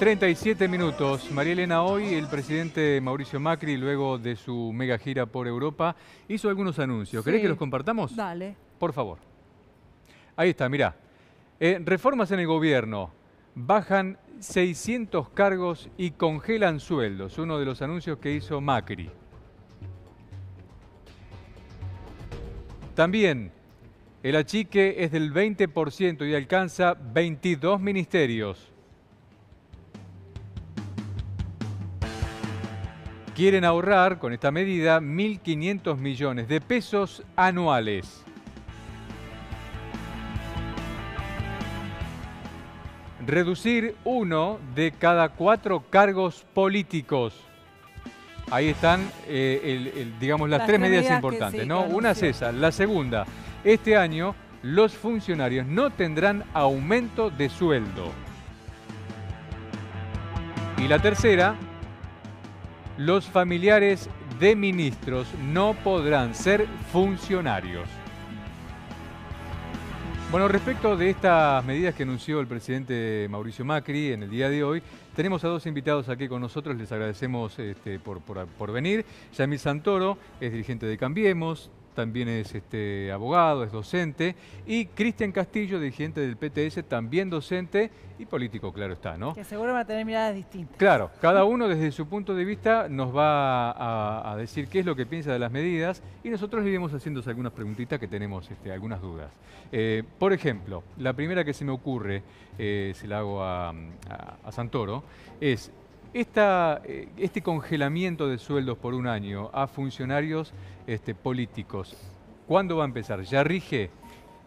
37 minutos. María Elena, hoy el presidente Mauricio Macri, luego de su mega gira por Europa, hizo algunos anuncios. ¿Querés que los compartamos? Dale. Por favor. Ahí está, mirá. Reformas en el gobierno. Bajan 600 cargos y congelan sueldos. Uno de los anuncios que hizo Macri. También el achique es del 20% y alcanza 22 ministerios. Quieren ahorrar con esta medida 1.500 millones de pesos anuales. Reducir 1 de cada 4 cargos políticos. Ahí están, digamos, las tres medidas importantes, sí, ¿no? Una es esa. La segunda, este año los funcionarios no tendrán aumento de sueldo. Y la tercera, los familiares de ministros no podrán ser funcionarios. Bueno, respecto de estas medidas que anunció el presidente Mauricio Macri en el día de hoy, tenemos a dos invitados aquí con nosotros, les agradecemos por venir. Yamil Santoro es dirigente de Cambiemos, también es abogado, es docente, y Cristian Castillo, dirigente del PTS, también docente y político, claro está, ¿no? Que seguro van a tener miradas distintas. Claro, cada uno desde su punto de vista nos va a decir qué es lo que piensa de las medidas y nosotros le iremos haciendo algunas preguntitas que tenemos algunas dudas. Por ejemplo, la primera que se me ocurre, se la hago a Santoro, es este congelamiento de sueldos por un año a funcionarios políticos, ¿cuándo va a empezar? ¿Ya rige?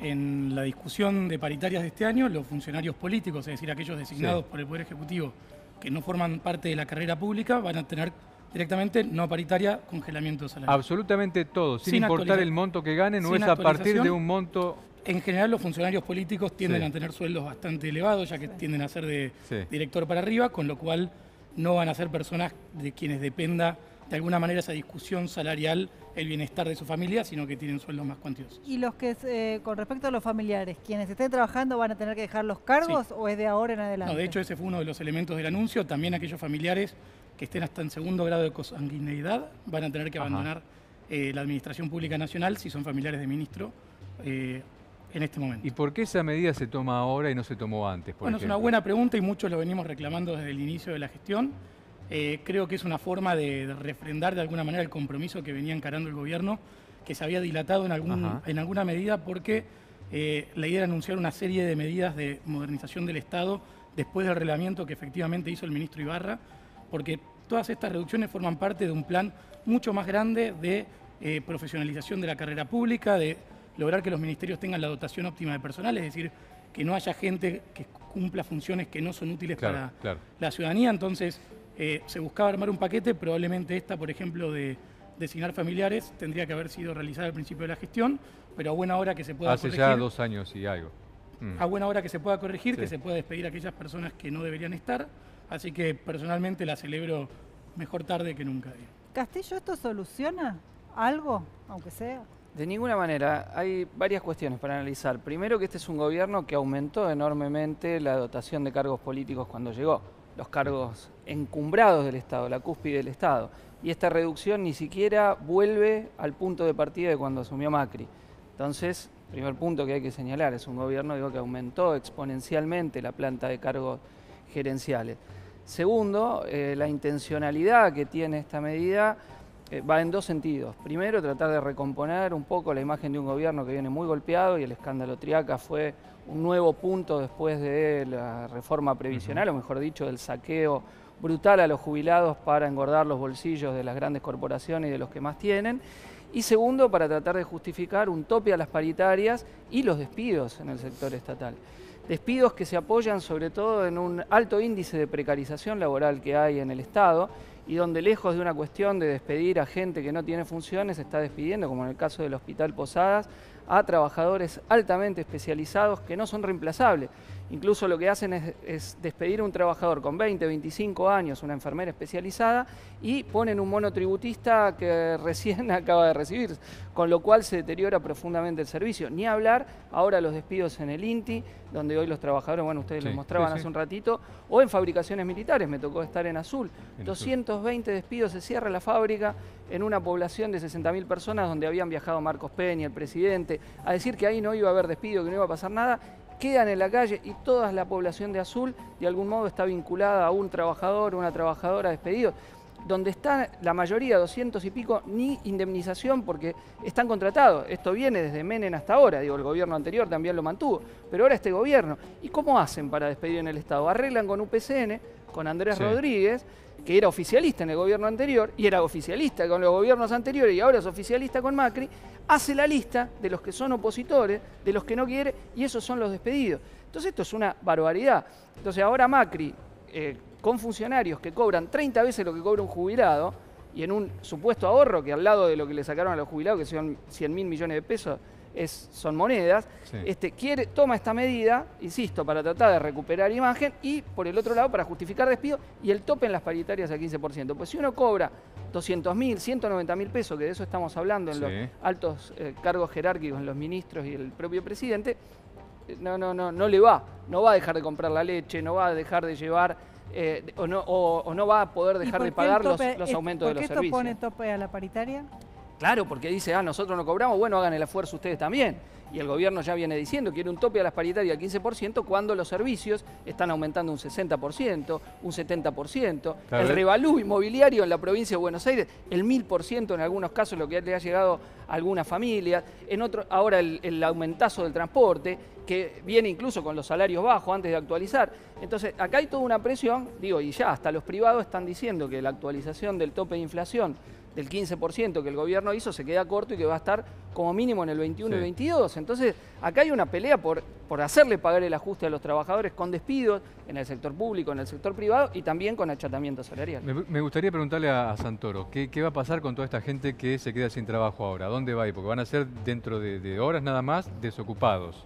En la discusión de paritarias de este año, los funcionarios políticos, es decir, aquellos designados por el Poder Ejecutivo que no forman parte de la carrera pública, van a tener directamente no paritaria congelamiento salarial. Absolutamente todo, sin importar el monto que ganen, o es a partir de un monto... En general, los funcionarios políticos tienden a tener sueldos bastante elevados, ya que tienden a ser de director para arriba, con lo cual no van a ser personas de quienes dependa de alguna manera esa discusión salarial, el bienestar de su familia, sino que tienen sueldos más cuantiosos. ¿Y los que, con respecto a los familiares, quienes estén trabajando van a tener que dejar los cargos o es de ahora en adelante? No, de hecho ese fue uno de los elementos del anuncio. También aquellos familiares que estén hasta en segundo grado de consanguineidad van a tener que abandonar la Administración Pública Nacional si son familiares de ministro en este momento. ¿Y por qué esa medida se toma ahora y no se tomó antes? Bueno, es una buena pregunta y muchos lo venimos reclamando desde el inicio de la gestión. Creo que es una forma de refrendar de alguna manera el compromiso que venía encarando el gobierno, que se había dilatado en alguna medida porque la idea era anunciar una serie de medidas de modernización del Estado después del reglamento que efectivamente hizo el ministro Ibarra, porque todas estas reducciones forman parte de un plan mucho más grande de profesionalización de la carrera pública, de lograr que los ministerios tengan la dotación óptima de personal, es decir, que no haya gente que cumpla funciones que no son útiles para la ciudadanía. Entonces, se buscaba armar un paquete, probablemente esta, por ejemplo, de designar familiares, tendría que haber sido realizada al principio de la gestión, pero a buena hora que se pueda corregir. Hace ya 2 años y algo. A buena hora que se pueda corregir, que se pueda despedir a aquellas personas que no deberían estar, así que personalmente la celebro mejor tarde que nunca. Castillo, ¿esto soluciona algo, aunque sea? De ninguna manera. Hay varias cuestiones para analizar. Primero, que este es un gobierno que aumentó enormemente la dotación de cargos políticos cuando llegó. Los cargos encumbrados del Estado, la cúspide del Estado. Y esta reducción ni siquiera vuelve al punto de partida de cuando asumió Macri. Entonces, primer punto que hay que señalar, es un gobierno que aumentó exponencialmente la planta de cargos gerenciales. Segundo, la intencionalidad que tiene esta medida va en dos sentidos. Primero, tratar de recomponer un poco la imagen de un gobierno que viene muy golpeado, y el escándalo Triaca fue un nuevo punto después de la reforma previsional, o mejor dicho, del saqueo brutal a los jubilados para engordar los bolsillos de las grandes corporaciones y de los que más tienen. Y segundo, para tratar de justificar un tope a las paritarias y los despidos en el sector estatal. Despidos que se apoyan sobre todo en un alto índice de precarización laboral que hay en el Estado, y donde, lejos de una cuestión de despedir a gente que no tiene funciones, se está despidiendo, como en el caso del Hospital Posadas, a trabajadores altamente especializados que no son reemplazables. Incluso lo que hacen es despedir a un trabajador con 20, 25 años, una enfermera especializada, y ponen un monotributista que recién acaba de recibir, con lo cual se deteriora profundamente el servicio. Ni hablar ahora los despidos en el INTI, donde hoy los trabajadores, bueno, ustedes les mostraban hace un ratito, o en fabricaciones militares, me tocó estar en Azul. 220 despidos, se cierra la fábrica en una población de 60.000 personas donde habían viajado Marcos Peña, el presidente, a decir que ahí no iba a haber despido, que no iba a pasar nada. Quedan en la calle y toda la población de Azul de algún modo está vinculada a un trabajador o una trabajadora despedido. Donde está la mayoría, 200 y pico, ni indemnización porque están contratados. Esto viene desde Menem hasta ahora, digo, el gobierno anterior también lo mantuvo, pero ahora este gobierno. ¿Y cómo hacen para despedir en el Estado? Arreglan con UPCN, con Andrés Rodríguez, que era oficialista en el gobierno anterior y era oficialista con los gobiernos anteriores y ahora es oficialista con Macri, hace la lista de los que son opositores, de los que no quiere, y esos son los despedidos. Entonces esto es una barbaridad. Entonces ahora Macri, con funcionarios que cobran 30 veces lo que cobra un jubilado y en un supuesto ahorro que al lado de lo que le sacaron a los jubilados, que son 100.000 millones de pesos, son monedas, toma esta medida, insisto, para tratar de recuperar imagen y, por el otro lado, para justificar despido y el tope en las paritarias al 15%. Pues si uno cobra 200.000, 190.000 pesos, que de eso estamos hablando en los altos cargos jerárquicos, en los ministros y el propio presidente, no le va. No va a dejar de comprar la leche, no va a dejar de llevar, o no va a poder dejar de pagar los aumentos de los servicios. ¿Por qué esto pone tope a la paritaria? Claro, porque dice, nosotros no cobramos, bueno, hagan el esfuerzo ustedes también. Y el gobierno ya viene diciendo, quiere un tope a las paritarias del 15% cuando los servicios están aumentando un 60%, un 70%. Claro. El revalú inmobiliario en la provincia de Buenos Aires, el 1000% en algunos casos, lo que le ha llegado a algunas familias. En otro, ahora el aumentazo del transporte, que viene incluso con los salarios bajos antes de actualizar. Entonces, acá hay toda una presión, digo, y ya hasta los privados están diciendo que la actualización del tope de inflación del 15% que el gobierno hizo se queda corto y que va a estar como mínimo en el 21 y 22. Entonces, acá hay una pelea por hacerle pagar el ajuste a los trabajadores con despidos en el sector público, en el sector privado y también con achatamiento salarial. Me gustaría preguntarle a Santoro, ¿qué va a pasar con toda esta gente que se queda sin trabajo ahora? ¿Dónde va a ir? Porque van a ser dentro de horas nada más desocupados.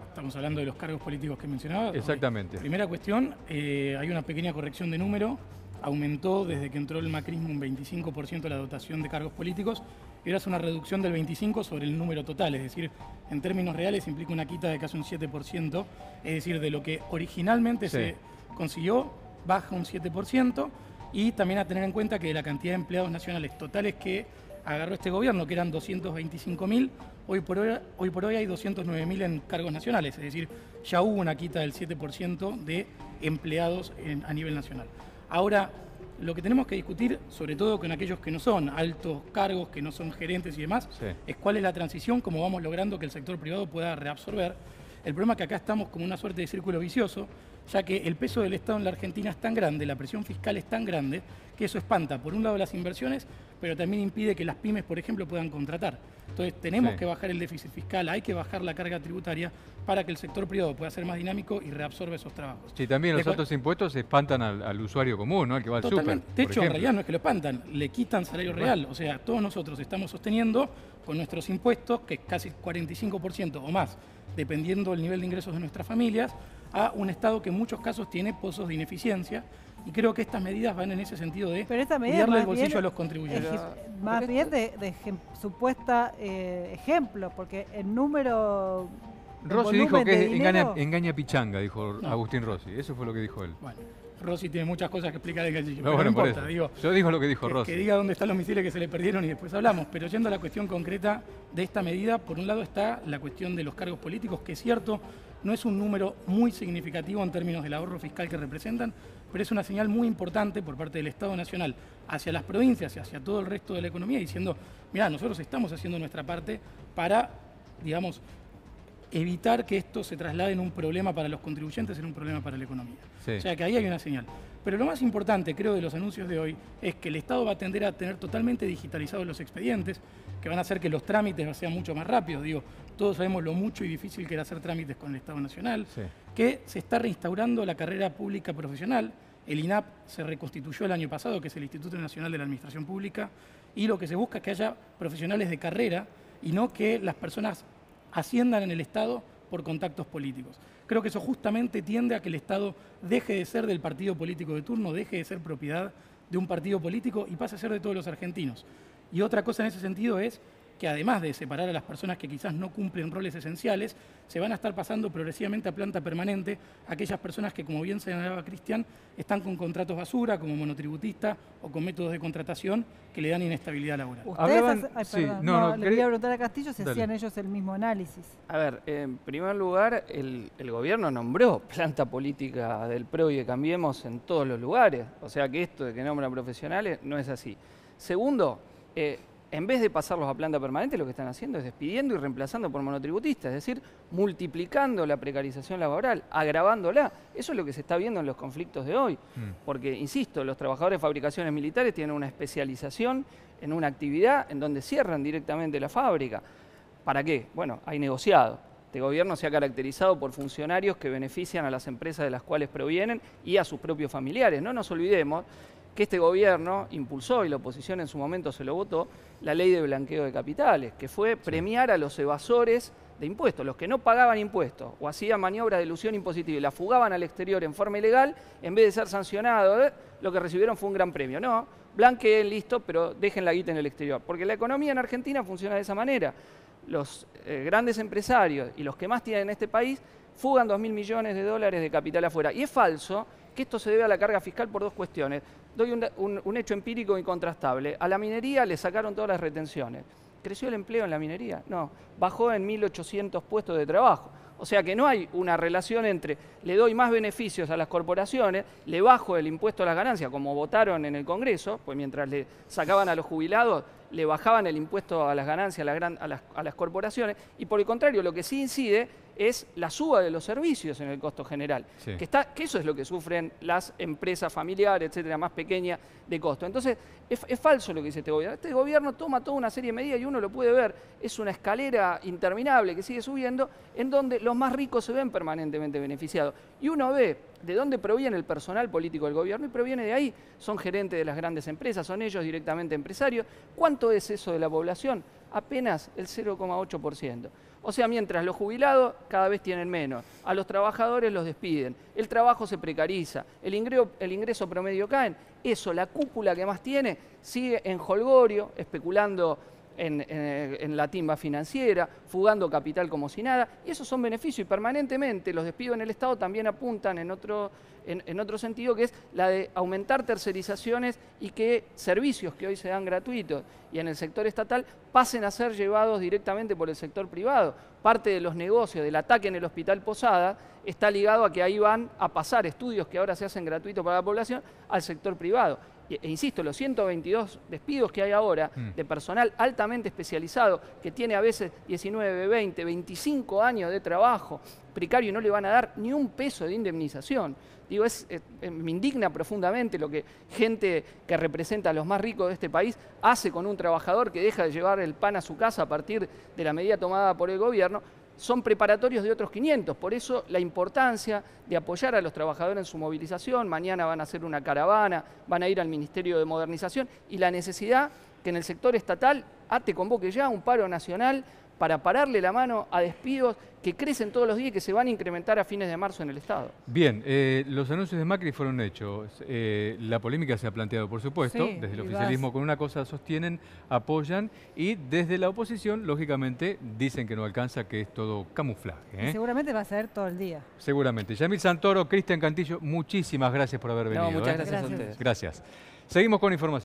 Estamos hablando de los cargos políticos que mencionaba. Exactamente. Primera cuestión, hay una pequeña corrección de número. Aumentó desde que entró el macrismo un 25% la dotación de cargos políticos y ahora es una reducción del 25% sobre el número total, es decir, en términos reales implica una quita de casi un 7%, es decir, de lo que originalmente se consiguió, baja un 7%, y también a tener en cuenta que de la cantidad de empleados nacionales totales que agarró este gobierno, que eran 225.000, hoy por hoy hay 209.000 en cargos nacionales, es decir, ya hubo una quita del 7% de empleados a nivel nacional. Ahora, lo que tenemos que discutir, sobre todo con aquellos que no son altos cargos, que no son gerentes y demás, es cuál es la transición, cómo vamos logrando que el sector privado pueda reabsorber. El problema es que acá estamos como una suerte de círculo vicioso, ya que el peso del Estado en la Argentina es tan grande, la presión fiscal es tan grande, que eso espanta, por un lado, las inversiones, pero también impide que las pymes, por ejemplo, puedan contratar. Entonces, tenemos que bajar el déficit fiscal, hay que bajar la carga tributaria para que el sector privado pueda ser más dinámico y reabsorbe esos trabajos. Sí, también los altos impuestos espantan al usuario común, ¿no? El que va al súper. De hecho, en realidad no es que lo espantan, le quitan salario real. O sea, todos nosotros estamos sosteniendo con nuestros impuestos, que es casi 45% o más, dependiendo del nivel de ingresos de nuestras familias, a un Estado que en muchos casos tiene pozos de ineficiencia. Y creo que estas medidas van en ese sentido de cuidarle el bolsillo a los contribuyentes. Más bien de supuesta ejemplo, porque el número... Rossi dijo que engaña pichanga, dijo Agustín Rossi. Eso fue lo que dijo él. Bueno, Rossi tiene muchas cosas que explicar del gallillo, pero no importa. Yo digo lo que dijo Rossi. Que diga dónde están los misiles que se le perdieron y después hablamos. Pero yendo a la cuestión concreta de esta medida, por un lado está la cuestión de los cargos políticos, que es cierto, no es un número muy significativo en términos del ahorro fiscal que representan, pero es una señal muy importante por parte del Estado Nacional hacia las provincias y hacia todo el resto de la economía, diciendo, mirá, nosotros estamos haciendo nuestra parte para, digamos, evitar que esto se traslade en un problema para los contribuyentes, en un problema para la economía. O sea que ahí hay una señal. Pero lo más importante, creo, de los anuncios de hoy es que el Estado va a tender a tener totalmente digitalizados los expedientes, que van a hacer que los trámites sean mucho más rápidos. Digo, todos sabemos lo mucho y difícil que era hacer trámites con el Estado Nacional, que se está reinstaurando la carrera pública profesional. El INAP se reconstituyó el año pasado, que es el Instituto Nacional de la Administración Pública, y lo que se busca es que haya profesionales de carrera y no que las personas asciendan en el Estado por contactos políticos. Creo que eso justamente tiende a que el Estado deje de ser del partido político de turno, deje de ser propiedad de un partido político y pase a ser de todos los argentinos. Y otra cosa en ese sentido es que además de separar a las personas que quizás no cumplen roles esenciales, se van a estar pasando progresivamente a planta permanente aquellas personas que, como bien señalaba Cristian, están con contratos basura, como monotributista o con métodos de contratación que le dan inestabilidad laboral. Le voy a preguntar a Castillo si hacían ellos el mismo análisis. A ver, en primer lugar, el gobierno nombró planta política del PRO y de Cambiemos en todos los lugares. O sea que esto de que nombran profesionales no es así. Segundo, en vez de pasarlos a planta permanente, lo que están haciendo es despidiendo y reemplazando por monotributistas, es decir, multiplicando la precarización laboral, agravándola. Eso es lo que se está viendo en los conflictos de hoy. Porque, insisto, los trabajadores de fabricaciones militares tienen una especialización en una actividad en donde cierran directamente la fábrica. ¿Para qué? Bueno, hay negociado. Este gobierno se ha caracterizado por funcionarios que benefician a las empresas de las cuales provienen y a sus propios familiares. No nos olvidemos que este gobierno impulsó, y la oposición en su momento se lo votó, la ley de blanqueo de capitales, que fue premiar a los evasores de impuestos, los que no pagaban impuestos o hacían maniobras de elusión impositiva y la fugaban al exterior en forma ilegal, en vez de ser sancionados, lo que recibieron fue un gran premio. No, blanqueen, listo, pero dejen la guita en el exterior, porque la economía en Argentina funciona de esa manera. Los grandes empresarios y los que más tienen en este país fugan 2.000 millones de dólares de capital afuera. Y es falso que esto se debe a la carga fiscal por dos cuestiones. Doy un hecho empírico incontrastable. A la minería le sacaron todas las retenciones. ¿Creció el empleo en la minería? No, bajó en 1.800 puestos de trabajo. O sea que no hay una relación entre le doy más beneficios a las corporaciones, le bajo el impuesto a las ganancias, como votaron en el Congreso, pues mientras le sacaban a los jubilados, le bajaban el impuesto a las ganancias a las corporaciones, y por el contrario, lo que sí incide es la suba de los servicios en el costo general, que eso es lo que sufren las empresas familiares, etcétera, más pequeñas de costo. Entonces, es falso lo que dice este gobierno. Este gobierno toma toda una serie de medidas y uno lo puede ver, es una escalera interminable que sigue subiendo, en donde los más ricos se ven permanentemente beneficiados. Y uno ve de dónde proviene el personal político del gobierno y proviene de ahí. Son gerentes de las grandes empresas, son ellos directamente empresarios. ¿Cuánto es eso de la población? Apenas el 0,8%. O sea, mientras los jubilados cada vez tienen menos, a los trabajadores los despiden, el trabajo se precariza, el ingreso promedio cae, eso, la cúpula que más tiene, sigue en jolgorio, especulando en la timba financiera, fugando capital como si nada, y esos son beneficios, y permanentemente los despidos en el Estado también apuntan en otro sentido, que es la de aumentar tercerizaciones y que servicios que hoy se dan gratuitos y en el sector estatal pasen a ser llevados directamente por el sector privado. Parte de los negocios, del ataque en el Hospital Posada, está ligado a que ahí van a pasar estudios que ahora se hacen gratuitos para la población al sector privado. E insisto, los 122 despidos que hay ahora de personal altamente especializado, que tiene a veces 19, 20, 25 años de trabajo precario y no le van a dar ni un peso de indemnización. Digo, me indigna profundamente lo que gente que representa a los más ricos de este país hace con un trabajador que deja de llevar el pan a su casa a partir de la medida tomada por el gobierno. Son preparatorios de otros 500, por eso la importancia de apoyar a los trabajadores en su movilización. Mañana van a hacer una caravana, van a ir al Ministerio de Modernización, y la necesidad que en el sector estatal ATE convoque ya un paro nacional para pararle la mano a despidos que crecen todos los días y que se van a incrementar a fines de marzo en el Estado. Bien, los anuncios de Macri fueron hechos. La polémica se ha planteado, por supuesto, desde el oficialismo con una cosa sostienen, apoyan, y desde la oposición, lógicamente, dicen que no alcanza, que es todo camuflaje. Y seguramente va a ser todo el día. Seguramente. Yamil Santoro, Cristian Cantillo, muchísimas gracias por haber venido. Muchas gracias a ustedes. Gracias. Seguimos con información.